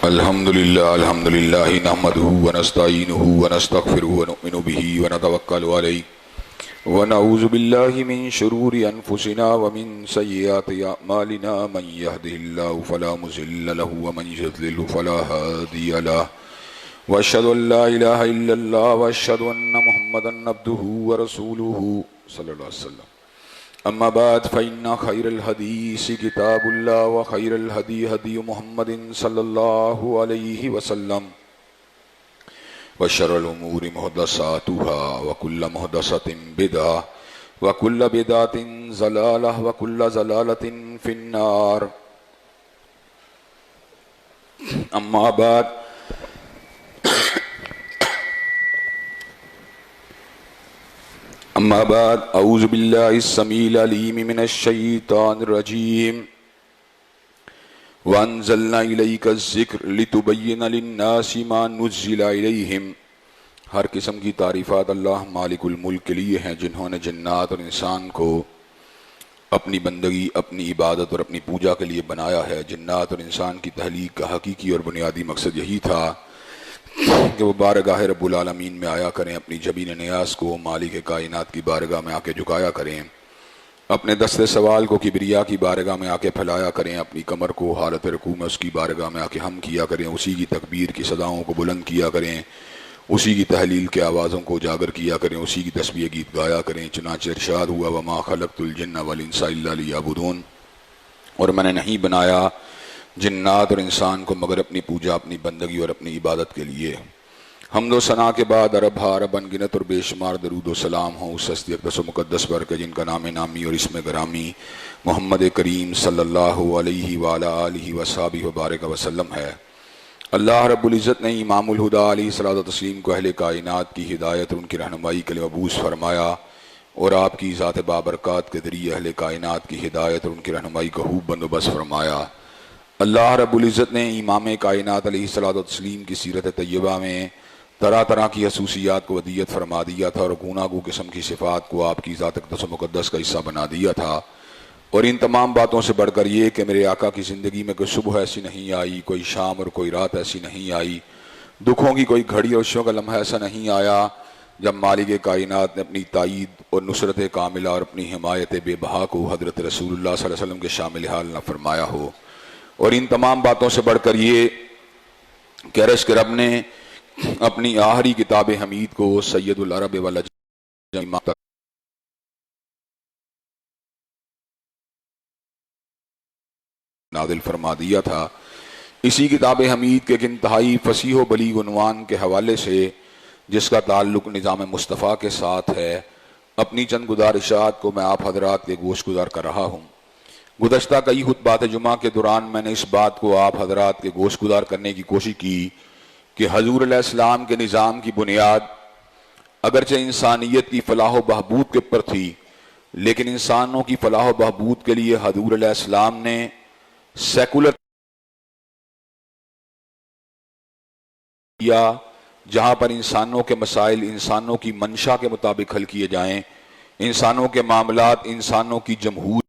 الحمد للہ نحمده ونستعینه ونستغفره ونؤمن به ونتوکل علیہ ونعوذ باللہ من شرور انفسنا ومن سیئات اعمالنا من يهده الله فلا مضل له ومن يضلل فلا هادي له واشهد ان لا اله الا الله واشهد ان محمدا عبده ورسوله صلی اللہ علیہ وسلم. اما بعد فإن خير الحديث كتاب الله وخير الهدي هدي محمد صلى الله عليه وسلم وشر الأمور محدثاتها وكل محدثة بدعة وكل بدعة ضلالة وكل ضلالة في النار. اما بعد اعوذ باللہ السمیع العلیم من الشیطان الرجیم وانزلنا الیک الذکر لتبین للناس ما نزل الیہم. ہر قسم کی تعریفات اللہ مالک الملک کے لیے ہیں جنہوں نے جنات اور انسان کو اپنی بندگی، اپنی عبادت اور اپنی پوجا کے لیے بنایا ہے. جنات اور انسان کی تخلیق کا حقیقی اور بنیادی مقصد یہی تھا کہ وہ بارگاہ رب العالمین میں آیا کریں، اپنی جبین نیاز کو مالک کائنات کی بارگاہ میں آ کے جھکایا کریں، اپنے دست سوال کو کبریا کی بارگاہ میں آ کے پھیلایا کریں، اپنی کمر کو حالت رکوع میں اس کی بارگاہ میں آ کے ہم کیا کریں، اسی کی تکبیر کی صداؤں کو بلند کیا کریں، اسی کی تحلیل کے آوازوں کو اجاگر کیا کریں، اسی کی تسبیح گیت گایا کریں. چنانچہ ارشاد ہوا وما خلقت الجن والانس الا لیعبدون، اور میں نے نہیں بنایا جنات اور انسان کو مگر اپنی پوجا، اپنی بندگی اور اپنی عبادت کے لیے. حمد و ثنا کے بعد عرب انگنت اور بے شمار درود و سلام ہوں اس ہستی اقدس و مقدس پر کہ جن کا نام نامی اور اسم گرامی محمد کریم صلی اللہ علیہ وآلہ آلہ وصحبہ وبارک وسلم ہے. اللہ رب العزت نے امام الہدیٰ علیہ الصلوۃ والتسلیم کو اہل کائنات کی ہدایت اور ان کی رہنمائی کے لیے مبعوث فرمایا، اور آپ کی ذات بابرکات کے ذریعے اہل کائنات کی ہدایت اور ان کی رہنمائی کا خوب بندوبست فرمایا. اللہ رب العزت نے امام کائنات علیہ الصلوۃ والتسلیم کی سیرت طیبہ میں طرح طرح کی خصوصیات کو ودیت فرما دیا تھا، اور گوناگو قسم کی صفات کو آپ کی ذات اقدس و مقدس کا حصہ بنا دیا تھا. اور ان تمام باتوں سے بڑھ کر یہ کہ میرے آقا کی زندگی میں کوئی صبح ایسی نہیں آئی، کوئی شام اور کوئی رات ایسی نہیں آئی، دکھوں کی کوئی گھڑی اور خوشیوں کا لمحہ ایسا نہیں آیا جب مالک کائنات نے اپنی تائید اور نصرت کاملہ اور اپنی حمایت بے بہا کو حضرت رسول اللہ صلی اللہ علیہ وسلم کے شامل حال نہ فرمایا ہو. اور ان تمام باتوں سے بڑھ کر یہ کہ عرش کے رب نے اپنی آخری کتاب حمید کو سید العرب والعجم تک نازل فرما دیا تھا. اسی کتاب حمید کے ایک انتہائی فصیح و بلیغ عنوان کے حوالے سے جس کا تعلق نظام مصطفیٰ کے ساتھ ہے، اپنی چند گزارشات کو میں آپ حضرات کے گوش گزار کر رہا ہوں. گزشتہ کئی خطبات جمعہ کے دوران میں نے اس بات کو آپ حضرات کے گوش گزار کرنے کی کوشش کی کہ حضور علیہ السلام کے نظام کی بنیاد اگرچہ انسانیت کی فلاح و بہبود کے پر تھی، لیکن انسانوں کی فلاح و بہبود کے لیے حضور علیہ السلام نے سیکولر کیا، جہاں پر انسانوں کے مسائل انسانوں کی منشا کے مطابق حل کیے جائیں، انسانوں کے معاملات انسانوں کی جمہور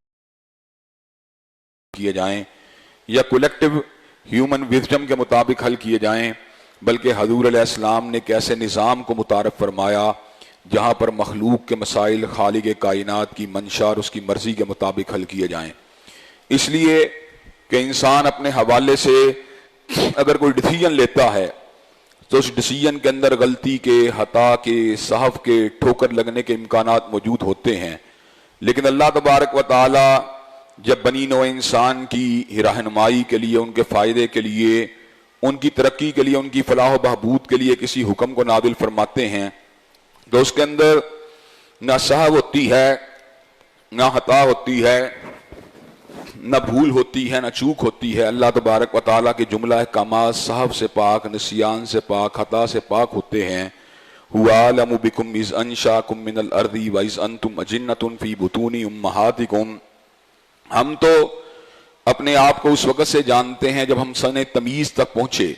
کیے جائیں یا کولیکٹیو ہیومن وزڈم کے مطابق حل کیے جائیں، بلکہ حضور علیہ السلام نے ایک ایسے نظام کو متعارف فرمایا جہاں پر مخلوق کے مسائل خالق کائنات کی منشا اور اس کی مرضی کے مطابق حل کیے جائیں. اس لیے کہ انسان اپنے حوالے سے اگر کوئی ڈیسیژن لیتا ہے تو اس ڈیسیژن کے اندر غلطی کے، خطا کے، سہو کے، ٹھوکر لگنے کے امکانات موجود ہوتے ہیں، لیکن اللہ تبارک و تعالی جب بنی نوع انسان کی رہنمائی کے لیے، ان کے فائدے کے لیے، ان کی ترقی کے لیے، ان کی فلاح و بہبود کے لیے کسی حکم کو نازل فرماتے ہیں تو اس کے اندر نہ سہو ہوتی ہے، نہ خطا ہوتی ہے، نہ بھول ہوتی ہے، نہ چوک ہوتی ہے. اللہ تبارک و تعالیٰ کے جملہ احکامات سہو سے پاک، نسیان سے پاک، خطا سے پاک ہوتے ہیں. هو اعلم بكم اذ انشاكم من الارض واذ انتم اجنة في بطون امهاتكم. ہم تو اپنے آپ کو اس وقت سے جانتے ہیں جب ہم سن تمیز تک پہنچے،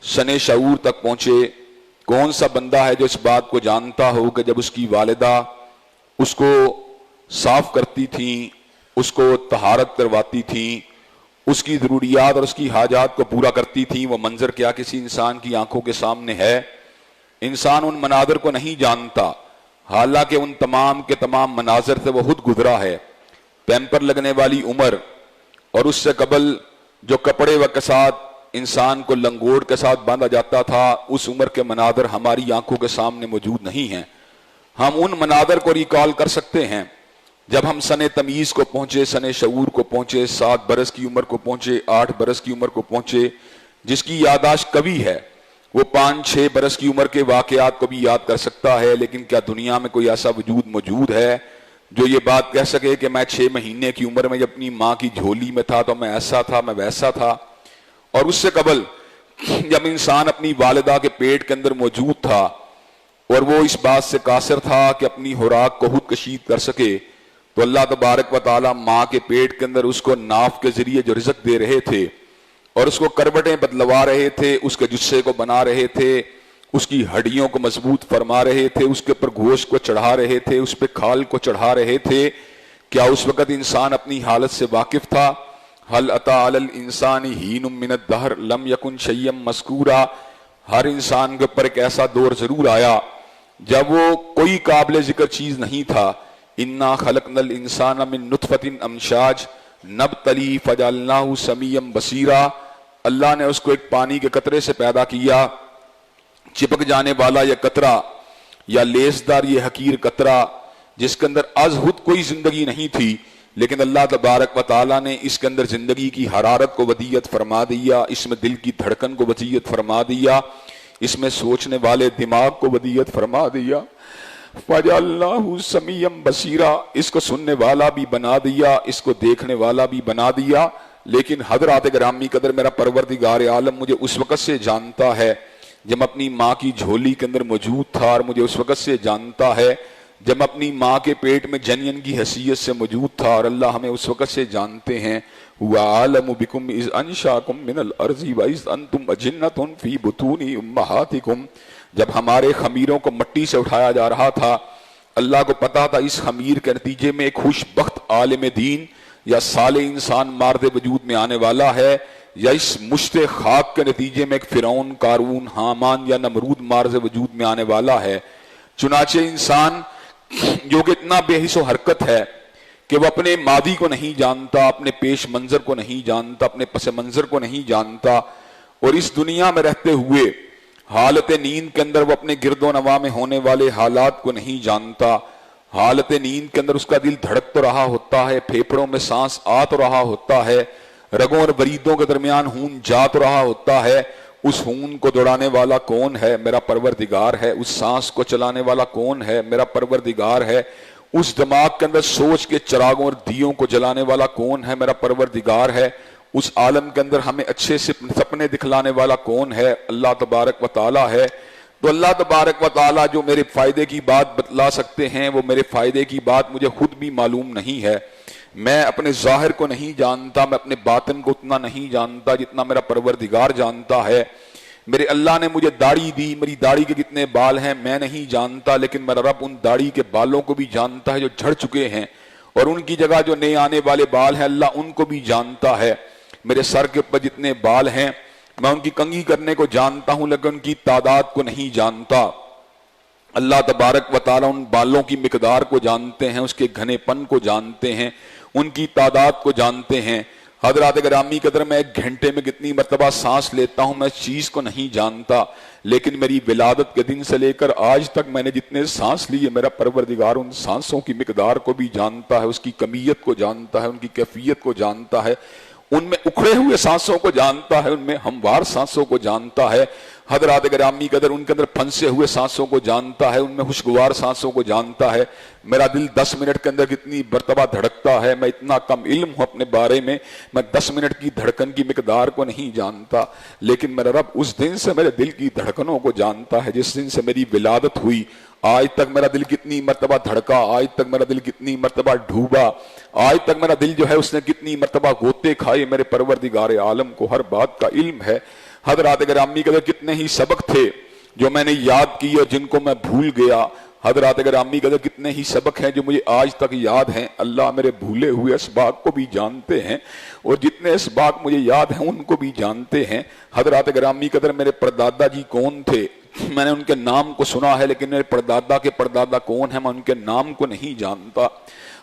سن شعور تک پہنچے. کون سا بندہ ہے جو اس بات کو جانتا ہو کہ جب اس کی والدہ اس کو صاف کرتی تھیں، اس کو طہارت کرواتی تھیں، اس کی ضروریات اور اس کی حاجات کو پورا کرتی تھیں، وہ منظر کیا کسی انسان کی آنکھوں کے سامنے ہے؟ انسان ان مناظر کو نہیں جانتا، حالانکہ ان تمام کے تمام مناظر سے وہ خود گزرا ہے۔ پیمپر لگنے والی عمر اور اس سے قبل جو کپڑے و کسات انسان کو لنگوٹ کے ساتھ باندھا جاتا تھا، اس عمر کے مناظر ہماری آنکھوں کے سامنے موجود نہیں ہیں۔ ہم ان مناظر کو ریکال کر سکتے ہیں جب ہم سن تمیز کو پہنچے، سن شعور کو پہنچے، 7 برس کی عمر کو پہنچے، 8 برس کی عمر کو پہنچے۔ جس کی یادداشت قوی ہے وہ 5-6 برس کی عمر کے واقعات کو بھی یاد کر سکتا ہے، لیکن کیا دنیا میں کوئی ایسا وجود موجود ہے جو یہ بات کہہ سکے کہ میں 6 مہینے کی عمر میں جب اپنی ماں کی جھولی میں تھا تو میں ایسا تھا، میں ویسا تھا؟ اور اس سے قبل جب انسان اپنی والدہ کے پیٹ کے اندر موجود تھا اور وہ اس بات سے قاصر تھا کہ اپنی خوراک کو خود کشید کر سکے، تو اللہ تبارک و تعالی ماں کے پیٹ کے اندر اس کو ناف کے ذریعے جو رزق دے رہے تھے اور اس کو کروٹیں بدلوا رہے تھے، اس کے جسے کو بنا رہے تھے، اس کی ہڈیوں کو مضبوط فرما رہے تھے، اس کے اوپر گوشت کو چڑھا رہے تھے، اس پہ کھال کو چڑھا رہے تھے، کیا اس وقت انسان اپنی حالت سے واقف تھا؟ هل اتى على الانسان حين من الدهر لم يكن شيئا مذكورا؟ ہر انسان کے اوپر ایک ایسا دور ضرور آیا جب وہ کوئی قابل ذکر چیز نہیں تھا۔ انا خلقنا الانسان من نطفة امشاج نبتلی فجعلناه سمیعا بصیرا۔ اللہ نے اس کو ایک پانی کے قطرے سے پیدا کیا، چپک جانے والا یہ قطرہ یا لیسدار یہ حقیر قطرہ جس کے اندر از خود کوئی زندگی نہیں تھی، لیکن اللہ تبارک و تعالیٰ نے اس کے اندر زندگی کی حرارت کو ودیت فرما دیا، اس میں دل کی دھڑکن کو ودیت فرما دیا، اس میں سوچنے والے دماغ کو ودیت فرما دیا۔ فَجَعَلْنَاهُ سَمِيعًا بَصِيرًا، اس کو سننے والا بھی بنا دیا، اس کو دیکھنے والا بھی بنا دیا۔ لیکن حضرات گرامی قدر، میرا پروردگار عالم مجھے اس وقت سے جانتا ہے جب اپنی ماں کی جھولی کے اندر موجود تھا، اور مجھے اس وقت سے جانتا ہے جب اپنی ماں کے پیٹ میں جنین کی حیثیت سے موجود تھا، اور اللہ ہمیں اس وقت سے جانتے ہیں۔ وَعَالَمُ بِكُمْ إِذْ أَنشَأَكُم مِّنَ الْأَرْضِ وَإِذْ أَنتُمْ أَجِنَّةٌ فِي بُطُونِ أُمَّهَاتِكُمْ، جب ہمارے خمیروں کو مٹی سے اٹھایا جا رہا تھا، اللہ کو پتا تھا اس خمیر کے نتیجے میں ایک خوش بخت عالم دین یا صالح انسان مارد وجود میں آنے والا ہے، یا اس مشت خاک کے نتیجے میں ایک فرعون، قارون، حامان یا نمرود مارد وجود میں آنے والا ہے۔ چنانچہ انسان جو کہ اتنا بے حس و حرکت ہے کہ وہ اپنے ماضی کو نہیں جانتا، اپنے پیش منظر کو نہیں جانتا، اپنے پس منظر کو نہیں جانتا، اور اس دنیا میں رہتے ہوئے حالت نیند کے اندر وہ اپنے گرد و نواح میں ہونے والے حالات کو نہیں جانتا۔ حالت نیند کے اندر اس کا دل دھڑک تو رہا ہوتا ہے، پھیپھڑوں میں سانس آ تو رہا ہوتا ہے، رگوں اور وریدوں کے درمیان خون جا تو رہا ہوتا ہے۔ اس خون کو دوڑانے والا کون ہے؟ میرا پروردگار ہے۔ اس سانس کو چلانے والا کون ہے؟ میرا پروردگار ہے۔ اس دماغ کے اندر سوچ کے چراغوں اور دیوں کو جلانے والا کون ہے؟ میرا پروردگار ہے۔ اس عالم کے اندر ہمیں اچھے سے سپنے دکھلانے والا کون ہے؟ اللہ تبارک و تعالی ہے۔ تو اللہ تبارک و تعالی جو میرے فائدے کی بات بتلا سکتے ہیں، وہ میرے فائدے کی بات مجھے خود بھی معلوم نہیں ہے۔ میں اپنے ظاہر کو نہیں جانتا، میں اپنے باطن کو اتنا نہیں جانتا جتنا میرا پروردگار جانتا ہے۔ میرے اللہ نے مجھے داڑھی دی، میری داڑھی کے کتنے بال ہیں میں نہیں جانتا، لیکن میرا رب ان داڑھی کے بالوں کو بھی جانتا ہے جو جھڑ چکے ہیں، اور ان کی جگہ جو نئے آنے والے بال ہیں اللہ ان کو بھی جانتا ہے۔ میرے سر کے اوپر جتنے بال ہیں میں ان کی کنگھی کرنے کو جانتا ہوں، لیکن ان کی تعداد کو نہیں جانتا۔ اللہ تبارک و تعالیٰ ان بالوں کی مقدار کو جانتے ہیں، اس کے گھنے پن کو جانتے ہیں، ان کی تعداد کو جانتے ہیں۔ حضرات گرامی قدر، میں ایک گھنٹے میں کتنی مرتبہ سانس لیتا ہوں میں اس چیز کو نہیں جانتا، لیکن میری ولادت کے دن سے لے کر آج تک میں نے جتنے سانس لیے، میرا پروردگار ان سانسوں کی مقدار کو بھی جانتا ہے، اس کی کمیت کو جانتا ہے، ان کی کیفیت کو جانتا ہے، ان میں اکھڑے ہوئے سانسوں کو جانتا ہے، ان میں ہموار سانسوں کو جانتا ہے۔ حضرات گرامی قدر، ان کے اندر پھنسے ہوئے سانسوں کو جانتا ہے، ان میں خوشگوار سانسوں کو جانتا ہے۔ میرا دل 10 منٹ کے اندر کتنی مرتبہ دھڑکتا ہے، میں اتنا کم علم ہوں اپنے بارے میں 10 منٹ کی دھڑکن کی مقدار کو نہیں جانتا، لیکن میرا رب اس دن سے میرے دل کی دھڑکنوں کو جانتا ہے جس دن سے میری ولادت ہوئی۔ آج تک میرا دل کتنی مرتبہ دھڑکا، آج تک میرا دل کتنی مرتبہ ڈوبا، آج تک میرا دل جو ہے اس نے کتنی مرتبہ غوطے کھائے، میرے پروردگار عالم کو ہر بات کا علم ہے۔ حضرات گرامی کے کتنے ہی سبق تھے جو میں نے یاد کیے اور جن کو میں بھول گیا۔ حضرات گرامی قدر کتنے ہی سبق ہیں جو مجھے آج تک یاد ہیں، اللہ میرے بھولے ہوئے اسباق کو بھی جانتے ہیں اور جتنے اسباق مجھے یاد ہیں ان کو بھی جانتے ہیں۔ حضرات گرامی قدر میرے پردادا جی کون تھے، میں نے ان کے نام کو سنا ہے لیکن میرے پردادا کے پردادا کون ہیں میں ان کے نام کو نہیں جانتا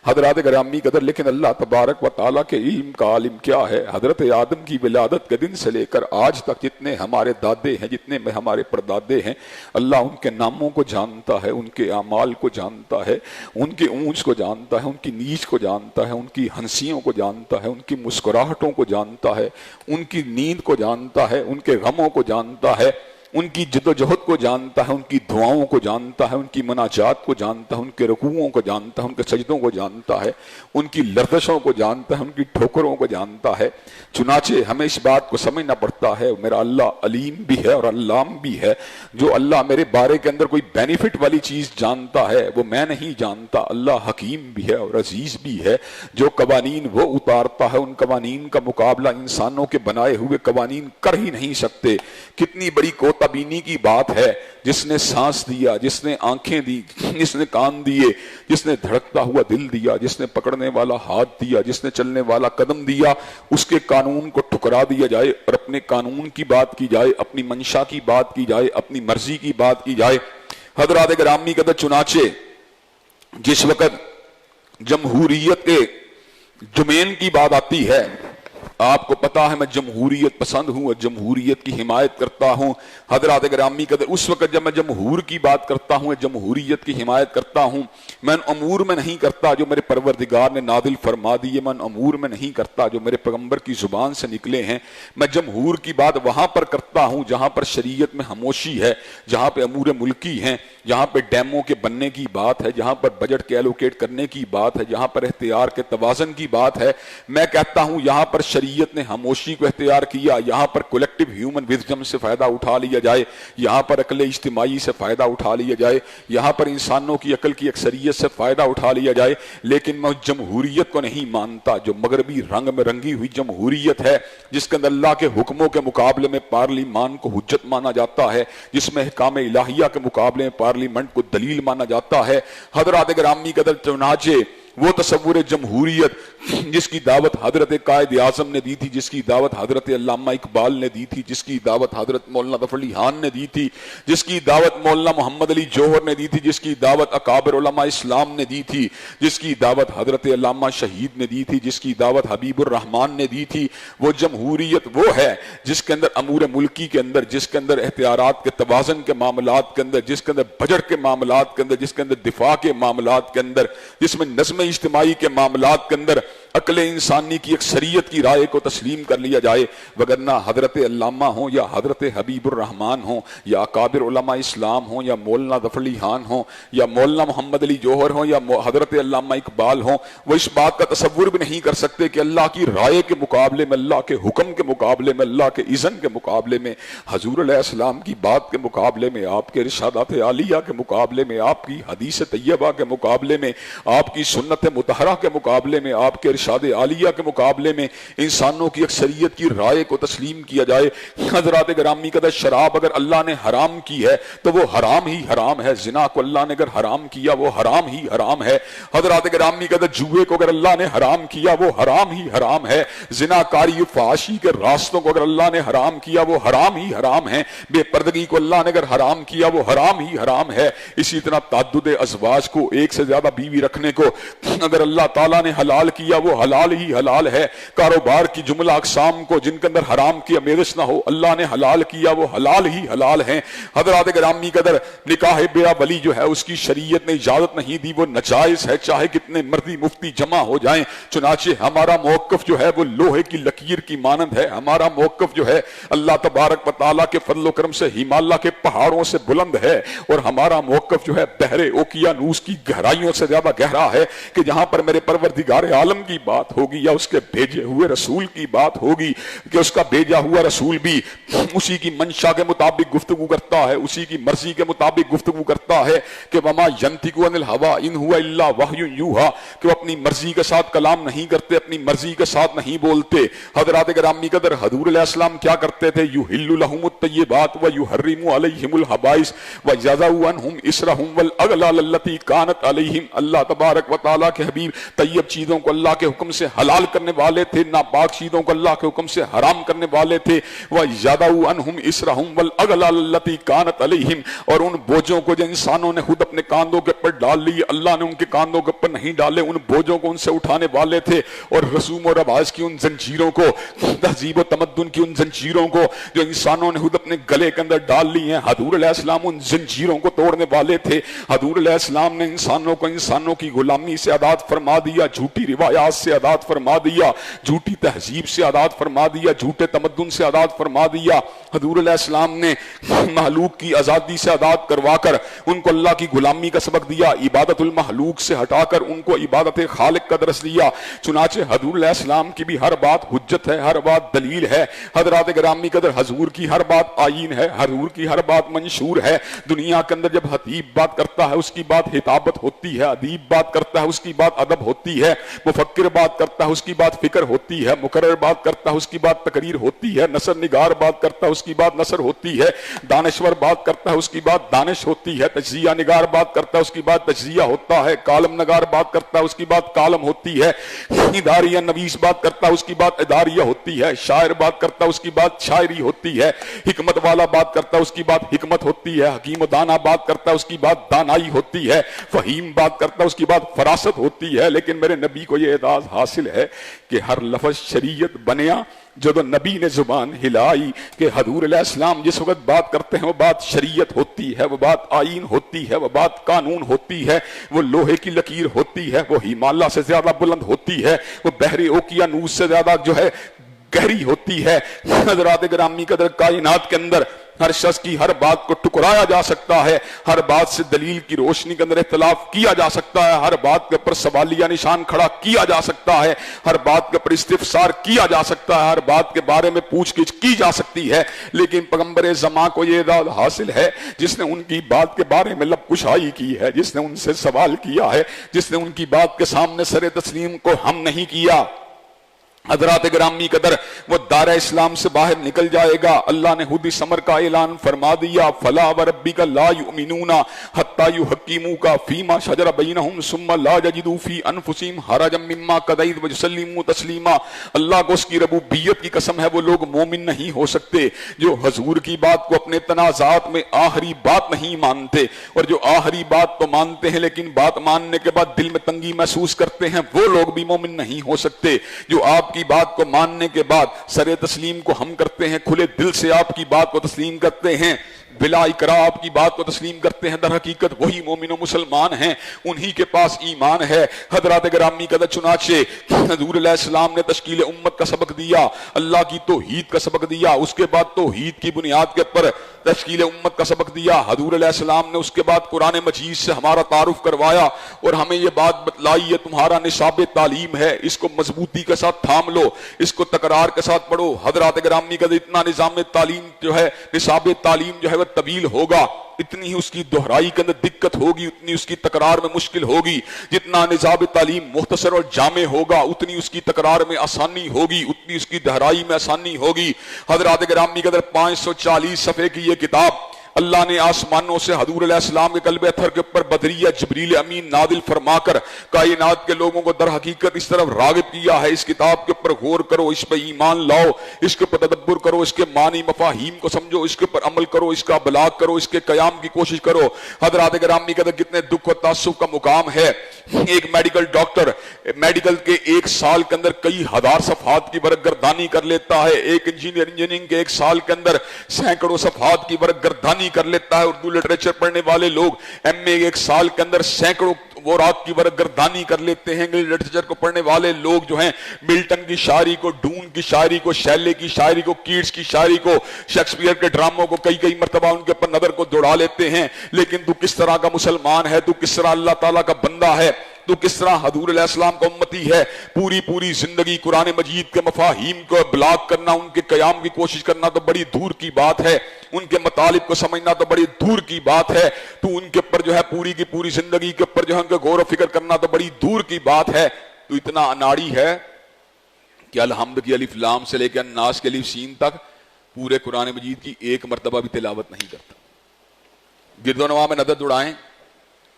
حضرات گرامی قدر، لیکن اللہ تبارک و تعالیٰ کے علم کا عالم کیا ہے۔ حضرت آدم کی ولادت کے دن سے لے کر آج تک جتنے ہمارے دادے ہیں، جتنے میں ہمارے پردادے ہیں، اللہ ان کے ناموں کو جانتا ہے، ان کے اعمال کو جانتا ہے، ان کی اونچ کو جانتا ہے، ان کی نیچ کو جانتا ہے، ان کی ہنسیوں کو جانتا ہے، ان کی مسکراہٹوں کو جانتا ہے، ان کی نیند کو جانتا ہے، ان کے غموں کو جانتا ہے، ان کی جد و جہد کو جانتا ہے، ان کی دعاؤں کو جانتا ہے، ان کی مناجات کو جانتا ہے، ان کے رکوعوں کو جانتا ہے، ان کے سجدوں کو جانتا ہے، ان کی لرزشوں کو جانتا ہے، ان کی ٹھوکروں کو جانتا ہے۔ چنانچہ ہمیں اس بات کو سمجھنا پڑتا ہے میرا اللہ علیم بھی ہے اور علام بھی ہے۔ جو اللہ میرے بارے کے اندر کوئی بینیفٹ والی چیز جانتا ہے وہ میں نہیں جانتا، اللہ حکیم بھی ہے اور عزیز بھی ہے۔ جو قوانین وہ اتارتا ہے ان قوانین کا مقابلہ انسانوں کے بنائے ہوئے قوانین کر ہی نہیں سکتے۔ کتنی بڑی کوتابینی کی بات ہے، جس نے سانس دیا، جس نے آنکھیں دی، جس نے کان دیے، جس نے دھڑکتا ہوا دل دیا، جس نے پکڑنے والا ہاتھ دیا، جس نے چلنے والا قدم دیا، اس کے قانون کو ٹھکرا دیا جائے اور اپنے قانون کی بات کی جائے، اپنی منشا کی بات کی جائے، اپنی مرضی کی بات کی جائے۔ حضرات گرامی قدر، چنانچہ جس وقت جمہوریت کے ڈومین کی بات آتی ہے، آپ کو پتا ہے میں جمہوریت پسند ہوں اور جمہوریت کی حمایت کرتا ہوں۔ حضرات گرامی قدر، اس وقت جب میں جمہور کی بات کرتا ہوں، جمہوریت کی حمایت کرتا ہوں، میں ان امور میں نہیں کرتا جو میرے پروردگار نے نازل فرما دیے، میں ان امور میں نہیں کرتا جو میرے پیغمبر کی زبان سے نکلے ہیں۔ میں جمہور کی بات وہاں پر کرتا ہوں جہاں پر شریعت میں خاموشی ہے، جہاں پہ امور ملکی ہیں، جہاں پہ ڈیموں کے بننے کی بات ہے، جہاں پر بجٹ کے ایلوکیٹ کرنے کی بات ہے، جہاں پر اختیار کے توازن کی بات ہے۔ میں کہتا ہوں یہاں پر شریعت نے خاموشی کو اختیار کیا، یہاں پر کولیکٹیو ہیومن وزڈم سے فائدہ اٹھا لیا جائے، یہاں پر عقل اجتماعی سے فائدہ اٹھا لیا جائے، یہاں پر انسانوں کی عقل کی اکثریت سے فائدہ اٹھا لیا جائے۔ لیکن میں جمہوریت کو نہیں مانتا جو مغربی رنگ میں رنگی ہوئی جمہوریت ہے، جس کے اندر اللہ کے حکموں کے مقابلے میں پارلیمان کو حجت مانا جاتا ہے، جس میں احکام الہیہ کے مقابلے میں پارلیمنٹ کو دلیل مانا جاتا ہے۔ حضرات گرامی قدر، چنانچہ وہ تصور جمہوریت جس کی دعوت حضرت قائد اعظم نے دی تھی، جس کی دعوت حضرت علامہ اقبال نے دی تھی، جس کی دعوت حضرت مولانا ظفر علی خان نے دی تھی، جس کی دعوت مولانا محمد علی جوہر نے دی تھی، جس کی دعوت اکابر علماء اسلام نے دی تھی، جس کی دعوت حضرت علامہ شہید نے دی تھی، جس کی دعوت حبیب الرحمان نے دی تھی، وہ جمہوریت وہ ہے جس کے اندر امور ملکی کے اندر، جس کے اندر اختیارات کے توازن کے معاملات کے اندر، جس کے اندر بجٹ کے معاملات کے اندر، جس کے اندر دفاع کے معاملات کے اندر، جس میں نظم اجتماعی کے معاملات کے اندر عقل انسانی کی اکثریت کی رائے کو تسلیم کر لیا جائے۔ وگرنہ حضرت علامہ ہوں یا حضرت حبیب الرحمان ہوں یا اکابر علماء اسلام ہوں یا مولانا ظفر علی خان ہوں یا مولانا محمد علی جوہر ہوں یا حضرت علامہ اقبال ہوں، وہ اس بات کا تصور بھی نہیں کر سکتے کہ اللہ کی رائے کے مقابلے میں، اللہ کے حکم کے مقابلے میں، اللہ کے اذن کے مقابلے میں، حضور علیہ السلام کی بات کے مقابلے میں، آپ کے ارشادات عالیہ کے مقابلے میں، آپ کی حدیث طیبہ کے مقابلے میں، آپ کی سنت مطہرہ کے مقابلے میں، آپ کے ارشاد عالیہ کے مقابلے میں انسانوں کی اکثریت کی رائے کو تسلیم کیا جائے۔ حضرات گرامی قدر، شراب اگر اللہ نے حرام کی ہے تو وہ حرام ہی حرام ہے، زنا کو اللہ نے اگر حرام کیا وہ حرام ہی حرام ہے۔ حضرات گرامی قدر، جوئے کو اگر اللہ نے حرام کیا وہ حرام ہی حرام ہے۔ زنا کاری فحاشی کے راستوں کو اگر اللہ نے حرام کیا وہ حرام ہی حرام ہے۔ بے پردگی کو اللہ نے اگر حرام کیا وہ حرام ہی حرام ہے۔ اسی طرح تعدد ازواج کو، ایک سے زیادہ بیوی رکھنے کو اگر اللہ تعالیٰ نے حلال کیا وہ حلال ہی حلال ہے۔ کاروبار کی جملہ اقسام کو جن کے اندر حرام کی آمیزش نہ ہو، اللہ نے حلال کیا وہ حلال ہی حلال ہیں۔ حضرات گرامی قدر، نکاح بیعہ ولی جو ہے اس کی شریعت نے اجازت نہیں دی، وہ ناجائز ہے، چاہے کتنے مرضی مفتی جمع ہو جائیں۔ چنانچہ ہمارا موقف جو ہے وہ لوہے کی لکیر کی مانند ہے۔ ہمارا موقف جو ہے اللہ تبارک و تعالیٰ کے فضل و کرم سے ہمالیہ کے پہاڑوں سے بلند ہے، اور ہمارا موقف جو ہے بحر اوقیانوس کی گہرائیوں سے زیادہ گہرا ہے کہ جہاں پر میرے پروردگار عالم کی کی بات ہوگی یا اس کے بھیجے ہوئے رسول کی بات ہوگی کہ اس کا بھیجا ہوا رسول بھی اسی کی منشا کے مطابق گفتگو کرتا ہے, اسی کی مرضی کے مطابق گفتگو کرتا ہے کہ وما ینطق عن الہوا ان ہوا الا وحی یوحی, کہ وہ اپنی مرضی کے ساتھ کلام نہیں کرتے, اپنی مرضی کے ساتھ نہیں بولتے. حضرات گرامی قدر حضور علیہ السلام کیا کرتے تھے؟ یحل لهم الطیبات ویحرم علیہم الخبائث ویضع عنہم اصرہم والاغلال التی کانت علیہم. اللہ تبارک و تعالیٰ کے حبیب طیب چیزوں کو اللہ کے حکم سے حلال کرنے والے تھے, ناپاک چیزوں کو اللہ کے حکم سے حرام کرنے والے تھے. ویضع عنہم اصرہم والاغلال التی کانت علیہم, اور ان بوجھوں کو جو انسانوں نے خود اپنے کاندھوں کے اوپر ڈال لی, اللہ نے ان کے کاندھوں کے اوپر نہیں ڈالے, ان بوجھوں کو ان سے اٹھانے والے تھے. اور رسوم و رواج کی ان زنجیروں کو, تہذیب و تمدن کی ان زنجیروں کو جو انسانوں نے خود اپنے گلے کے اندر ڈال لی ہیں, حضور علیہ السلام ان زنجیروں کو توڑنے والے تھے. حضور علیہ السلام نے انسانوں کو انسانوں کی غلامی سے آزاد فرما دیا, جھوٹی روایات سے آزاد فرما دیا, جھوٹی تہذیب سے آزاد فرما دیا, جھوٹے تمدن سے آزاد فرما دیا. حضور علیہ السلام نے محلوق کی آزادی سے آزاد کروا کر ان کو اللہ کی غلامی کا سبق دیا, عبادت المحلوق سے ہٹا کر ان کو عبادت خالق کا درس دیا. چنانچہ حضور علیہ السلام کی بھی ہر بات حجت ہے, ہر بات دلیل ہے. حضرات گرامی قدر حضور کی ہر بات آئین ہے, حضور کی ہر بات منشور ہے. دنیا کے اندر جب خطیب بات کرتا ہے اس کی بات خطابت ہوتی ہے, ادیب بات کرتا ہے اس کی بات ادب ہوتی ہے, مفکر بات کرتا ہے اس کی بات فکر ہوتی ہے, مقرر بات کرتا ہے اس کی بات تقریر ہوتی ہے, نثر نگار بات کرتا ہے اس کی بات نثر ہوتی ہے, دانشور بات کرتا ہے اس کی بات دانش ہوتی ہے, تجزیہ نگار بات کرتا ہے اس کی بات تجزیہ ہوتا ہے, کالم نگار بات کرتا ہے اس کی بات کالم ہوتی ہے, اداریہ نویس بات کرتا ہے اس کی بات اداریہ ہوتی ہے, شاعر بات کرتا ہے اس کی بات شاعری ہوتی ہے, حکمت والا بات کرتا ہے اس کی بات حکمت ہوتی ہے, حکیم و دانا بات کرتا ہے اس کی بات دانائی ہوتی ہے, فہیم بات کرتا ہے اس کی بات فراست ہوتی ہے. لیکن میرے نبی کو یہ اعزاز حاصل ہے کہ ہر لفظ شریعت بنیا جب نبی نے زبان ہلائی, کہ حضور علیہ السلام جس وقت بات کرتے ہیں وہ بات شریعت ہوتی ہے, وہ بات آئین ہوتی ہے, وہ بات قانون ہوتی ہے, وہ لوہے کی لکیر ہوتی ہے, وہ ہمالیہ سے زیادہ بلند ہوتی ہے, وہ بحر اوقیانوس سے زیادہ جو ہے گہری ہوتی ہے. حضرات گرامی قدر کائنات کے اندر ہر شخص کی ہر بات کو ٹکرایا جا سکتا ہے, ہر بات سے دلیل کی روشنی کے اندر اختلاف کیا جا سکتا ہے, ہر بات کے اوپر سوالیہ نشان کھڑا کیا جا سکتا ہے, ہر بات کے اوپر استفسار کیا جا سکتا ہے, ہر بات کے بارے میں پوچھ گچھ کی جا سکتی ہے. لیکن پیغمبر زمان کو یہ اعزاز حاصل ہے جس نے ان کی بات کے بارے میں لب کشائی کی ہے, جس نے ان سے سوال کیا ہے, جس نے ان کی بات کے سامنے سر تسلیم کو ہم نہیں کیا. حضرات گرامی قدر وہ دار اسلام سے باہر نکل جائے گا. اللہ نے خود اس امر کا اعلان فرما دیا, فلا وربک لا یؤمنون حتی یحکموک فیما شجر بینہم ثم لا یجدوا فی انفسہم حرجا مما قضیت ویسلموا تسلیما. اللہ کو اس کی ربوبیت کی قسم ہے, وہ لوگ مومن نہیں ہو سکتے جو حضور کی بات کو اپنے تنازعات میں آخری بات نہیں مانتے, اور جو آخری بات تو مانتے ہیں لیکن بات ماننے کے بعد دل میں تنگی محسوس کرتے ہیں, وہ لوگ بھی مومن نہیں ہو سکتے. جو آپ کی بات کو ماننے کے بعد سر تسلیم کو ہم کرتے ہیں, کھلے دل سے آپ کی بات کو تسلیم کرتے ہیں, بلا اکراہ آپ کی بات کو تسلیم کرتے ہیں, در حقیقت وہی مومن و مسلمان ہیں, انہی کے پاس ایمان ہے. حضرات گرامی قدر چنانچہ حضور علیہ السلام نے تشکیل امت کا سبق دیا, اللہ کی توحید کا سبق دیا, اس کے بعد توحید کی بنیاد کے پر تشکیل امت کا سبق دیا. حضور علیہ السلام نے اس کے بعد قرآن مجید سے ہمارا تعارف کروایا اور ہمیں یہ بات بتلائی, یہ تمہارا نصاب تعلیم ہے, اس کو مضبوطی کے ساتھ تھام لو, اس کو تکرار کے ساتھ پڑھو. حضرات گرامی قدر اتنا نظام تعلیم جو ہے, نصاب تعلیم جو ہے وہ طویل ہوگا, اتنی ہی اس کی دہرائی کے اندر دقت ہوگی, اتنی اس کی تکرار میں مشکل ہوگی. جتنا نصاب تعلیم مختصر اور جامع ہوگا اتنی اس کی تکرار میں آسانی ہوگی, اتنی اس کی دہرائی میں آسانی ہوگی. حضرات گرامی قدر 540 صفحے کی یہ کتاب اللہ نے آسمانوں سے حضور علیہ السلام کے قلب اطہر کے اوپر بدریہ جبریل امین نازل فرما کر کائنات کے لوگوں کو در حقیقت اس طرف راغب کیا ہے. اس کتاب کے اوپر غور کرو, اس پہ ایمان لاؤ, اس کے اوپر تدبر کرو, اس کے معنی مفاہیم کو سمجھو, اس کے اوپر عمل کرو, اس کا بلاغ کرو, اس کے قیام کی کوشش کرو. حضرات گرامی قدر کتنے دکھ و تاسف کا مقام ہے. ایک میڈیکل ڈاکٹر میڈیکل کے 1 سال کے اندر کئی ہزار صفحات کی برگردانی کر لیتا ہے, ایک انجینئرنگ کے 1 سال کے اندر سینکڑوں صفحات کی برگردانی کر لیتا ہے. اردو لٹریچر پڑھنے والے لوگ ایم اے 1 سال کے اندر سینکڑوں وہ رات کی برگردانی کر لیتے ہیں. انگلش لٹریچر کو پڑھنے والے لوگ جو ہیں ملٹن کی شاعری کو, ڈون کی شاعری کو, شیلے کی شاعری کو, کیٹس کی شاعری کو, شیکسپیئر کے ڈراموں کو کئی مرتبہ ان کے اوپر نظر کو دوڑا لیتے ہیں. لیکن تو کس طرح کا مسلمان ہے, تو کس طرح اللہ تعالیٰ کا بندہ ہے, تو کس طرح حضور علیہ السلام کا امتی ہے، پوری پوری زندگی قرآن مجید کے مفاہیم کو بلاغ کرنا، ان کے قیام کی کوشش کرنا تو بڑی دور کی بات ہے، ان کے مطالب کو سمجھنا تو بڑی دور کی بات ہے، تو ان کے اوپر جو ہے پوری کی پوری زندگی کے اوپر جو ہے ان کے غور و فکر کرنا تو بڑی دور کی بات ہے، تو اتنا اناڑی ہے کہ الحمد کی الف لام سے لے کے الناس کے الف سین تک پورے قرآن مجید کی ایک مرتبہ بھی تلاوت نہیں کرتا۔ گرد و نواح میں نظر دوڑائیں،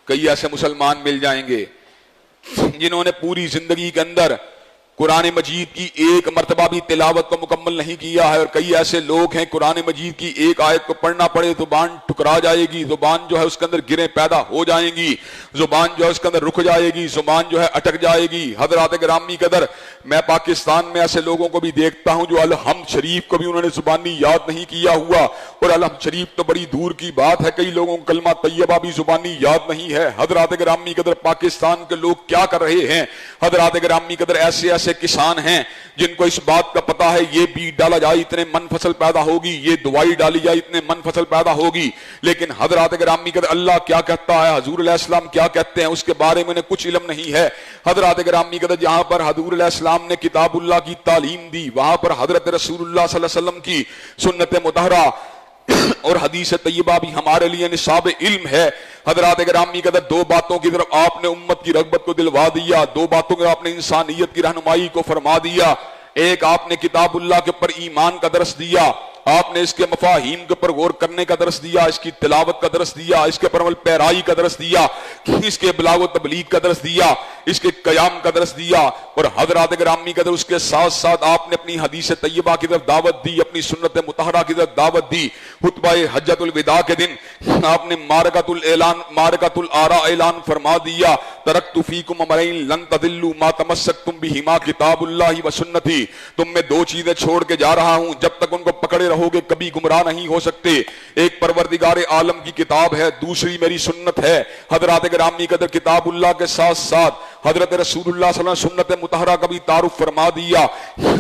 کئی ایسے مسلمان مل جائیں گے جنہوں نے پوری زندگی کے اندر قرآن مجید کی ایک مرتبہ بھی تلاوت کو مکمل نہیں کیا ہے، اور کئی ایسے لوگ ہیں قرآن مجید کی ایک آیت کو پڑھنا پڑے زبان ٹکرا جائے گی، زبان جو ہے اس کے اندر گریں پیدا ہو جائیں گی، زبان جو ہے اس کے اندر رک جائے گی، زبان جو ہے اٹک جائے گی۔ حضرات گرامی قدر، میں پاکستان میں ایسے لوگوں کو بھی دیکھتا ہوں جو الحمد شریف کو بھی انہوں نے زبانی یاد نہیں کیا ہوا، اور الحمد شریف تو بڑی دور کی بات ہے، کئی لوگوں کو کلمہ طیبہ بھی زبانی یاد نہیں ہے۔ حضرات گرامی قدر، پاکستان کے لوگ کیا کر رہے ہیں؟ حضرات گرامی قدر، ایسے ایسے کسان ہیں جن کو اس بات کا پتا ہے یہ بیج ڈالا جائے اتنے من فصل پیدا ہوگی، یہ دوائی ڈالی جائے اتنے من فصل پیدا ہوگی، لیکن حضرات گرامی قدر اللہ کیا کہتا ہے، حضور علیہ السلام کیا کہتے ہیں، اس کے بارے میں انہیں کچھ علم نہیں ہے۔ حضرات گرامی قدر، جہاں پر حضور علیہ السلام نے کتاب اللہ کی تعلیم دی، وہاں پر حضرت رسول اللہ صلی اللہ علیہ وسلم کی سنت مطہرہ اور حدیث طیبہ بھی ہمارے لیے نصاب علم ہے۔ حضرات گرامی قدر، دو باتوں کی طرف آپ نے امت کی رغبت کو دلوا دیا، دو باتوں کی آپ نے انسانیت کی رہنمائی کو فرما دیا۔ ایک آپ نے کتاب اللہ کے اوپر ایمان کا درس دیا، آپ نے اس کے مفاہیم کے اوپر غور کرنے کا درس دیا، اس کی تلاوت کا درس دیا، اس کے اوپر عمل پیرائی کا درس دیا، اس کے ابلاغ و تبلیغ کا درس دیا، اس کے قیام کا درس دیا، اور حضرات گرامی قدر اس کے ساتھ ساتھ آپ نے اپنی حدیث طیبہ کی طرف دعوت دی، اپنی سنت مطہرہ کی طرف دعوت دی۔ خطبہ حجۃ الوداع کے دن آپ نے مارکۃ الآراء اعلان فرما دیا، ترکت فیکم امرین لن تضلوا ما تمسکتم بہما کتاب اللہ و سنتی، تم میں دو چیزیں چھوڑ کے جا رہا ہوں، جب تک ان کو پکڑے رہو گے کبھی گمراہ نہیں ہو سکتے۔ ایک پروردگار عالم کی کتاب ہے، دوسری میری سنت ہے۔ حضرات گرامی قدر، کتاب اللہ کے ساتھ ساتھ حضرت رسول اللہ صلی اللہ علیہ وسلم سنت مطہرہ کا بھی تعارف فرما دیا،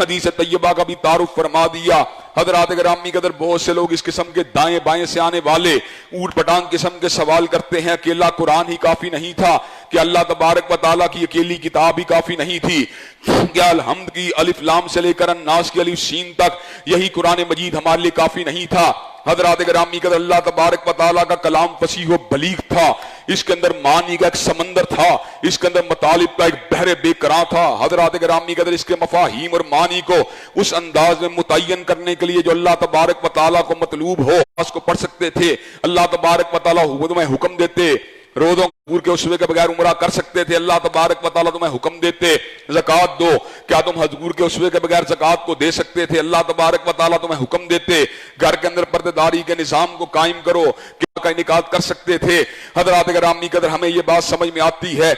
حدیث طیبہ کا بھی تعارف فرما دیا۔ حضرات گرامی قدر، بہت سے لوگ اس قسم کے دائیں بائیں سے آنے والے اوٹ پٹانگ قسم کے سوال کرتے ہیں کہ اکیلا قرآن ہی کافی نہیں تھا، کہ اللہ تبارک و تعالیٰ کی اکیلی کتاب ہی کافی نہیں تھی، کیا الحمد کی الف لام سے لے کر الناس کی الف سین تک یہی قرآن مجید ہمارے لیے کافی نہیں تھا؟ حضرات گرامی قدر، اللہ تبارک و تعالیٰ کا کلام فصیح و بلیغ تھا، اس کے اندر معانی کا ایک سمندر تھا، اس کے اندر مطالب کا ایک بحر بے کراں تھا۔ حضرات گرامی قدر، اس کے مفاہیم اور معانی کو اس انداز میں متعین کرنے کے لیے جو اللہ تبارک و تعالیٰ کو مطلوب ہو اس کو پڑھ سکتے تھے۔ اللہ تبارک و تعالیٰ تمہیں حکم دیتے روزوں حضور کے اسوے کے بغیر عمرہ کر سکتے تھے، اللہ تبارک و تعالیٰ تمہیں حکم دیتے زکوٰۃ دو، کیا تم حضور کے اسوے کے بغیر زکوٰۃ کو دے سکتے تھے؟ اللہ تبارک و تعالیٰ تمہیں حکم دیتے گھر کے اندر پردہ داری کے نظام کو قائم کرو، کیا کا انعقاد کر سکتے تھے؟ حضرات گرامی قدر، ہمیں یہ بات سمجھ میں آتی ہے،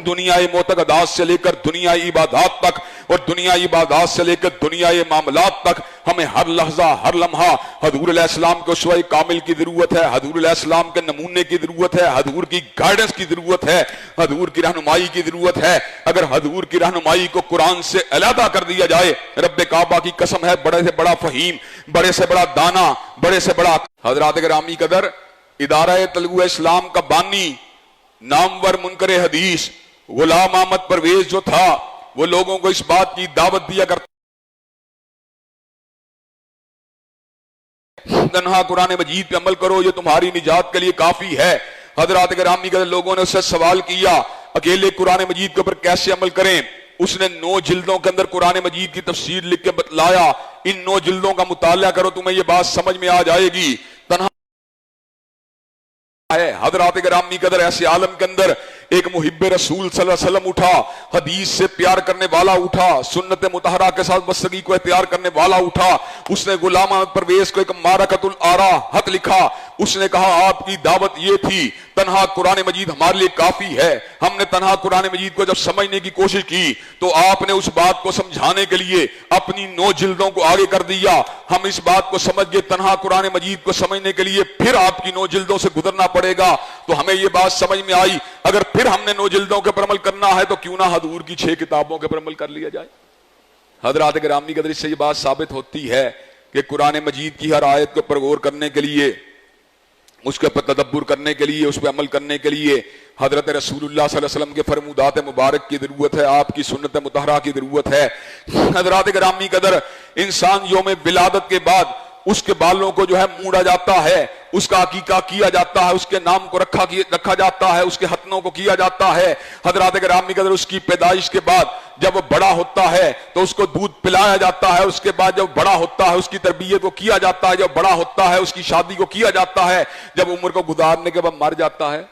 دنیائی معتقدات سے لے کر دنیائی عبادات تک، اور دنیائی عبادات سے لے کر دنیائی معاملات تک ہمیں ہر لحظہ ہر لمحہ حضور علیہ السلام کے اسوہ کامل کی ضرورت ہے، حضور علیہ السلام کے نمونے کی ضرورت ہے، حضور کی گائیڈنس کی ضرورت ہے، حضور کی رہنمائی کی ضرورت ہے۔ اگر حضور کی رہنمائی کو قرآن سے علیحدہ کر دیا جائے، رب کعبہ کی قسم ہے، بڑے سے بڑا فہیم، بڑے سے بڑا دانا، بڑے سے بڑا۔ حضرات گرامی قدر، ادارہ طلوع اسلام کا بانی، نامور منکر حدیث غلام احمد پرویز جو تھا، وہ لوگوں کو اس بات کی دعوت دیا کرتا تنہا قرآن مجید پہ عمل کرو، یہ تمہاری نجات کے لیے کافی ہے۔ حضرات گرامی قدر، لوگوں نے اس سے سوال کیا اکیلے قرآن مجید کے اوپر کیسے عمل کریں؟ اس نے 9 جلدوں کے اندر قرآن مجید کی تفسیر لکھ کے بتلایا، ان 9 جلدوں کا مطالعہ کرو، تمہیں یہ بات سمجھ میں آ جائے گی۔ تنہا ہے حضرات گرامی قدر، ایسے عالم کے اندر ایک محب رسول صلی اللہ علیہ وسلم اٹھا، حدیث سے پیار کرنے والا اٹھا، سنت مطہرہ کے ساتھ بستگی کو اختیار کرنے والا اٹھا، اس نے غلام احمد پرویز کو ایک مارکۃ الآراء خط لکھا، اس نے کہا آپ کی دعوت یہ تھی تنہا قرآن مجید ہمارے لیے کافی ہے۔ ہم نے تنہا قرآن مجید کو جب سمجھنے کی کوشش کی تو آپ نے اس بات کو سمجھانے کے لیے اپنی 9 جلدوں کو آگے کر دیا۔ ہم اس بات کو سمجھ گئے تنہا قرآن مجید کو سمجھنے کے لیے پھر آپ کی 9 جلدوں سے گزرنا پڑے گا، تو ہمیں یہ بات سمجھ میں آئی اگر پھر ہم نے 9 جلدوں کے پر عمل کرنا ہے تو کیوں نہ حضور کی 6 کتابوں کے پر عمل کر لیا جائے۔ حضرات گرامی قدر، اس سے یہ بات ثابت ہوتی ہے کہ قرآن مجید کی ہر آیت کو پر غور کرنے کے لیے، اس کے پر تدبر کرنے کے لیے، اس پہ عمل کرنے کے لیے حضرت رسول اللہ صلی اللہ علیہ وسلم کے فرمودات مبارک کی ضرورت ہے، آپ کی سنت مطہرہ کی ضرورت ہے۔ حضرات گرامی قدر، انسان یوم ولادت کے بعد اس کے بالوں کو جو ہے موڑا جاتا ہے، اس کا عقیقہ کیا جاتا ہے، اس کے نام کو رکھا جاتا ہے، اس کے ختنوں کو کیا جاتا ہے۔ حضرات گرامی قدر، اس کی پیدائش کے بعد جب وہ بڑا ہوتا ہے تو اس کو دودھ پلایا جاتا ہے، اس کے بعد جب بڑا ہوتا ہے اس کی تربیت کو کیا جاتا ہے، جب بڑا ہوتا ہے اس کی شادی کو کیا جاتا ہے، جب عمر کو گزارنے کے بعد مر جاتا ہے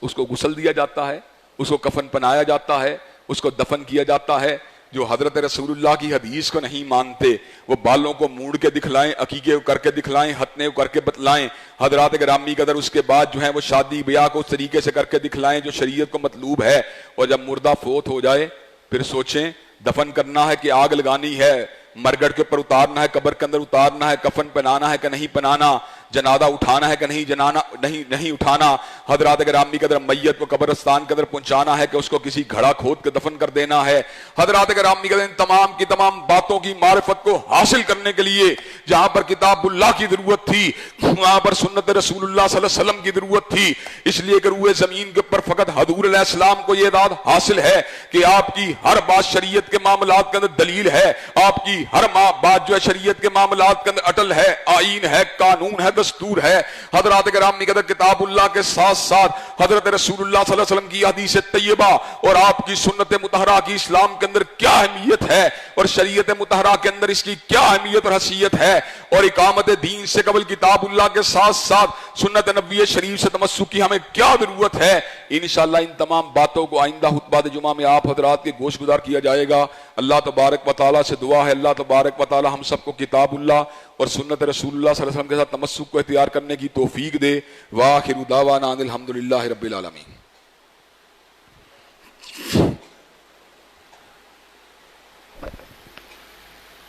اس کو غسل دیا جاتا ہے، اس کو کفن پہنایا جاتا ہے، اس کو دفن کیا جاتا ہے۔ جو حضرت رسول اللہ کی حدیث کو نہیں مانتے وہ بالوں کو موڑ کے دکھلائیں، عقیقے کو کر کے دکھلائیں، ختنے کو کر کے بتلائیں۔ حضرات گرامی قدر، اس کے بعد جو ہے وہ شادی بیاہ کو اس طریقے سے کر کے دکھلائیں جو شریعت کو مطلوب ہے۔ اور جب مردہ فوت ہو جائے پھر سوچیں دفن کرنا ہے کہ آگ لگانی ہے، مرگڑ کے اوپر اتارنا ہے، قبر کے اندر اتارنا ہے، کفن پہنانا ہے کہ نہیں پہنانا، جنازہ اٹھانا ہے کہ نہیں اٹھانا۔ حضرات گرامی قدر، میت کو قبرستان کے اندر پہنچانا ہے کہ اس کو کسی گھڑا کھود کے دفن کر دینا ہے۔ حضرات گرامی قدر، ان تمام کی تمام باتوں کی معرفت کو حاصل کرنے کے لیے جہاں پر کتاب اللہ کی ضرورت تھی وہاں پر سنت رسول اللہ صلی اللہ علیہ وسلم کی ضرورت تھی۔ اس لیے کہ روئے زمین کے اوپر فقط حضور علیہ السلام کو یہ اعداد حاصل ہے کہ آپ کی ہر بات شریعت کے معاملات کے اندر دلیل ہے، آپ کی ہر بات جو ہے شریعت کے معاملات کے اندر اٹل ہے، آئین ہے، قانون ہے، دستور ہے۔ حضرات گرامی قدر، کتاب اللہ کے ساتھ ساتھ حضرت رسول اللہ صلی اللہ علیہ وسلم کی حدیث طیبہ اور آپ کی سنت مطہرہ کی اسلام کے اندر کیا اہمیت ہے اور شریعت مطہرہ کے اندر اس کی کیا اہمیت اور حیثیت ہے، اور اقامت دین سے قبل کتاب اللہ کے ساتھ ساتھ سنت نبوی شریف سے تمسک کی ہمیں کیا ضرورت ہے، انشاءاللہ ان تمام باتوں کو آئندہ خطبہ جمعہ میں آپ حضرات کے گوش گزار کیا جائے گا۔ اللہ تبارک و تعالیٰ سے دعا ہے اللہ تبارک و تعالیٰ ہم سب کو کتاب اللہ اور سنت رسول اللہ صلی اللہ علیہ وسلم کے ساتھ تمسک کو اختیار کرنے کی توفیق دے۔ وآخر دعوانا ان الحمدللہ رب العالمین۔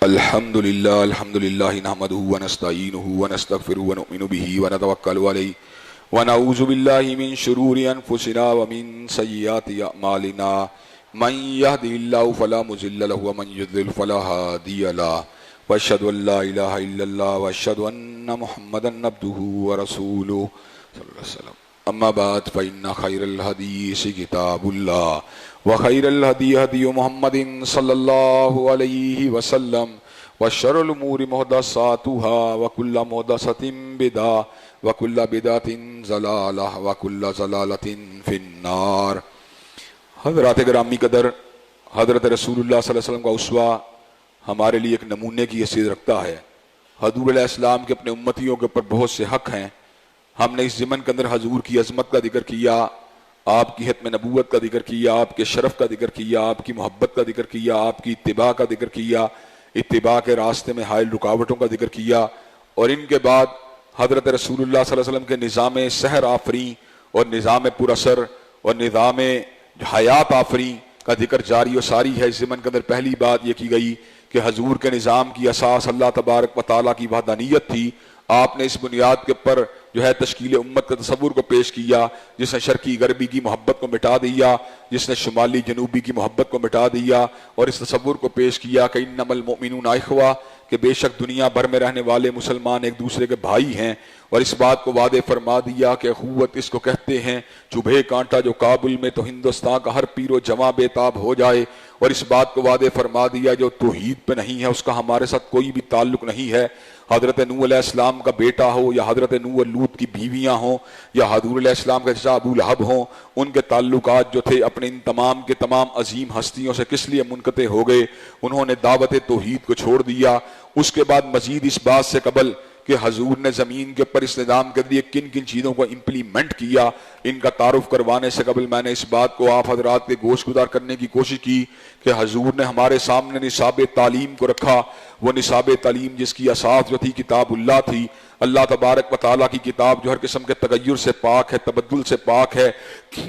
الحمدللہ نحمدہ ونستعینہ ونستغفرہ ونؤمن بہ ونتوکل علیہ ونعوذ باللہ من شرور انفسنا ومن سیئات اعمالنا من یہدہ اللہ فلا مضل لہ ومن یضلل فلا ہادی لہ واشہد ان لا الہ الا اللہ واشہد ان محمدا عبدہ ورسولہ صلی اللہ علیہ وسلم۔ اما بعد فإن خیر الحدیث کتاب اللہ وخیر الہدی ہدی محمد صلی اللہ علیہ وسلم وشر الامور محدثاتها وکل محدثۃ بدعہ وکل بدعۃ ضلالہ وکل ضلالۃ فی النار۔ حضرات گرامی قدر، حضرت رسول اللہ صلی اللہ علیہ وسلم کا اسوہ ہمارے لیے ایک نمونے کی حیثیت رکھتا ہے۔ حضور علیہ السلام کے اپنے امتیوں کے اوپر بہت سے حق ہیں۔ ہم نے اس ضمن کے اندر حضور کی عظمت کا ذکر کیا، آپ کی ختم نبوت کا ذکر کیا، آپ کے شرف کا ذکر کیا، آپ کی محبت کا ذکر کیا، آپ کی اتباع کا ذکر کیا، اتباع کے راستے میں حائل رکاوٹوں کا ذکر کیا، اور ان کے بعد حضرت رسول اللہ صلی اللہ علیہ وسلم کے نظام سحر آفریں اور نظام پر اثر اور نظام حیات آفریں کا ذکر جاری و ساری ہے۔ اس ضمن کے اندر پہلی بات یہ کی گئی کہ حضور کے نظام کی اساس اللہ تبارک و تعالیٰ کی وحدانیت تھی۔ آپ نے اس بنیاد کے پر جو ہے تشکیل امت کے تصور کو پیش کیا، جس نے شرقی غربی کی محبت کو مٹا دیا، جس نے شمالی جنوبی کی محبت کو مٹا دیا، اور اس تصور کو پیش کیا کہ انما المؤمنون اخوہ، کہ بے شک دنیا بھر میں رہنے والے مسلمان ایک دوسرے کے بھائی ہیں، اور اس بات کو وعدے فرما دیا کہ اخوت اس کو کہتے ہیں، چبھے کانٹا جو کابل میں تو ہندوستان کا ہر پیر و جواں بے تاب ہو جائے، اور اس بات کو وعدے فرما دیا جو توحید پہ نہیں ہے اس کا ہمارے ساتھ کوئی بھی تعلق نہیں ہے۔ حضرت نوح علیہ السلام کا بیٹا ہو یا حضرت نوح اور لوط کی بیویاں ہوں یا حضور علیہ السلام کے چچا ابو لہب ہوں، ان کے تعلقات جو تھے اپنے ان تمام کے تمام عظیم ہستیوں سے کس لیے منقطع ہو گئے؟ انہوں نے دعوت توحید کو چھوڑ دیا۔ اس کے بعد مزید اس بات سے قبل کہ حضور نے زمین کے اوپر اس نظام کے ذریعے کن کن چیزوں کو امپلیمنٹ کیا، ان کا تعارف کروانے سے قبل میں نے اس بات کو آپ حضرات کے گوش گزار کرنے کی کوشش کی کہ حضور نے ہمارے سامنے نصاب تعلیم کو رکھا، وہ نصاب تعلیم جس کی اساس جو تھی کتاب اللہ تھی۔ اللہ تبارک و تعالیٰ کی کتاب جو ہر قسم کے تغیر سے پاک ہے، تبدل سے پاک ہے،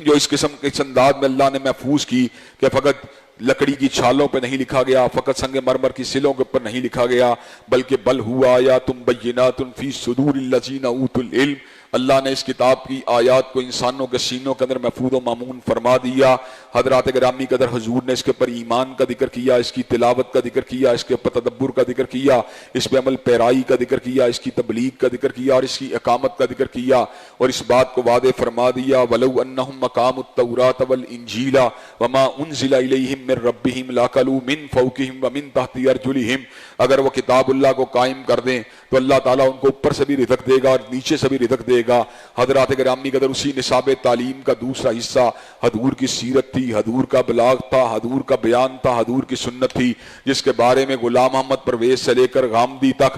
جو اس قسم کے انداز میں اللہ نے محفوظ کی کہ فقط لکڑی کی چھالوں پہ نہیں لکھا گیا، فقط سنگ مرمر کی سلوں کے اوپر نہیں لکھا گیا، بلکہ بل ہوا آیاتم بینات فی صدور الذین اوتوا العلم، اللہ نے اس کتاب کی آیات کو انسانوں کے سینوں کے اندر محفوظ و مامون فرما دیا۔ حضرات گرامی قدر حضور نے اس کے اوپر ایمان کا ذکر کیا، اس کی تلاوت کا ذکر کیا، اس کے اوپر تدبر کا ذکر کیا، اس پہ عمل پیرائی کا ذکر کیا، اس کی تبلیغ کا ذکر کیا اور اس کی اقامت کا ذکر کیا، اور اس بات کو واضح فرما دیا وَلَوْ أَنَّهُمْ أَقَامُوا التَّوْرَاةَ وَالْإِنْجِيلَ وَمَا أُنزِلَ إِلَيْهِمْ مِنْ رَبِّهِمْ لَأَكَلُوا مِنْ فَوْقِهِمْ وَمِنْ تَحْتِ أَرْجُلِهِمْ، اگر وہ کتاب اللہ کو قائم کر دیں تو اللہ تعالیٰ ان کو اوپر سے بھی رزق دے گا اور نیچے سے بھی رزق دے گا۔ حضرات گرامی قدر اسی نصاب تعلیم کا دوسرا حصہ حضور کی سیرت تھی، حضور کا بلاغ تھا، حضور کا بیان تھا، حضور کی سنت تھی، جس کے بارے میں غلام محمد پرویز سے لے کر غامدی تک،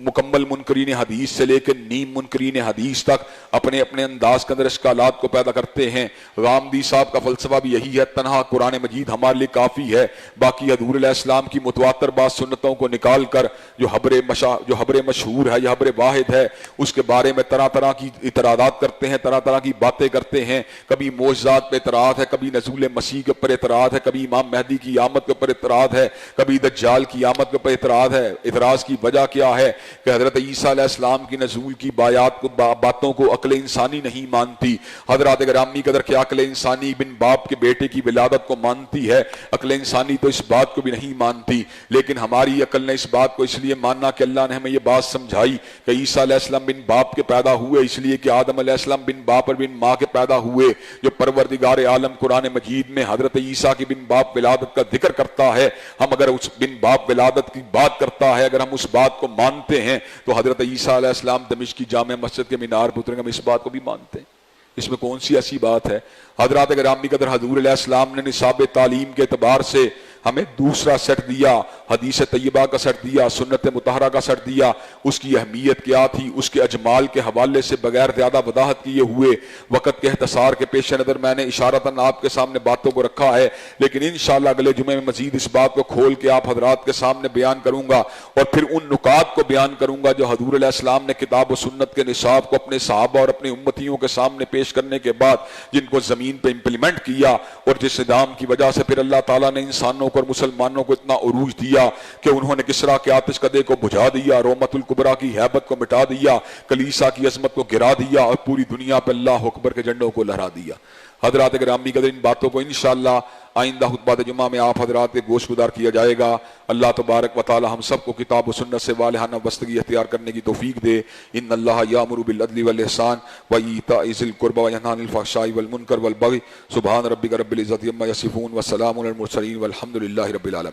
مکمل منکرین حدیث سے لے کے نیم منکرین حدیث تک اپنے اپنے انداز کے اندر اشکالات کو پیدا کرتے ہیں۔ غامدی صاحب کا فلسفہ بھی یہی ہے، تنہا قرآن مجید ہمارے لیے کافی ہے، باقی حضور علیہ السلام کی متواتر بعض سنتوں کو نکال کر جو حبر مشہور ہے یا حبر واحد ہے، اس کے بارے میں طرح طرح کی اعتراضات کرتے ہیں، طرح طرح کی باتیں کرتے ہیں۔ کبھی معجزات پہ اعتراض ہے، کبھی نزول مسیح کے اوپر اعتراض ہے، کبھی امام مہدی کی آمد کے اوپر اعتراض ہے، کبھی دجال کی آمد کے اوپر اعتراض ہے۔ اعتراض کی وجہ کیا ہے کہ حضرت عیسیٰ علیہ السلام کی نزول کی باتوں کو عقل انسانی نہیں مانتی۔ حضرات گرامی قدر کہ عقل انسانی بن باپ کے بیٹے کی ولادت کو مانتی ہے، عقل انسانی تو اس بات کو بھی نہیں مانتی، لیکن ہماری عقل نے اس بات کو اس لیے ماننا کہ اللہ نے ہمیں یہ بات سمجھائی کہ عیسیٰ علیہ السلام بن باپ کے پیدا ہوئے، اس لیے کہ آدم علیہ السلام بن باپ اور بن ماں کے پیدا ہوئے۔ جو پروردگار عالم قرآن مجید میں حضرت عیسیٰ کی بن باپ ولادت کا ذکر کرتا ہے، ہم اگر اس بن باپ ولادت کی بات کرتا ہے، اگر ہم اس بات کو مانتے ہیں تو حضرت عیسیٰ علیہ السلام دمشق کی جامع مسجد کے مینار پر اتریں گے، ہم اس بات کو بھی مانتے ہیں۔ اس میں کون سی ایسی بات ہے؟ حضرات گرامی قدر حضور علیہ السلام نے نصاب تعلیم کے اعتبار سے ہمیں دوسرا سیٹ دیا، حدیث طیبہ کا سیٹ دیا، سنت مطہرہ کا سیٹ دیا۔ اس کی اہمیت کیا تھی، اس کے اجمال کے حوالے سے بغیر زیادہ وضاحت کیے ہوئے وقت کے اختصار کے پیش نظر میں نے اشارتاً آپ کے سامنے باتوں کو رکھا ہے، لیکن انشاءاللہ اگلے جمعے میں مزید اس بات کو کھول کے آپ حضرات کے سامنے بیان کروں گا، اور پھر ان نکات کو بیان کروں گا جو حضور علیہ السلام نے کتاب و سنت کے نصاب کو اپنے صحابہ اور اپنی امتیوں کے سامنے پیش کرنے کے بعد جن کو زمین پہ امپلیمنٹ کیا، اور جس نظام کی وجہ سے پھر اللہ تعالیٰ نے انسانوں کو اور مسلمانوں کو اتنا عروج دیا کہ انہوں نے کسریٰ کے آتش کدے کو بجھا دیا، رومت الکبریٰ کی ہیبت کو مٹا دیا، کلیسا کی عظمت کو گرا دیا، اور پوری دنیا پہ اللہ اکبر کے جھنڈوں کو لہرا دیا۔ حضرات گرامی قدر ان باتوں کو انشاءاللہ آئندہ خطبہ جمعہ میں آپ حضرات کے گوش گدار کیا جائے گا۔ اللہ تبارک و تعالی ہم سب کو کتاب و سنت سے والہانہ بستگی اختیار کرنے کی توفیق دے۔ ان اللہ یامر بالعدل والاحسان وایتاء ذی القربى وینہی عن الفحشاء والمنکر والبغی۔ سبحان ربک رب العزۃ عما یصفون وسلام علی المرسلین والحمد للہ رب العالمین۔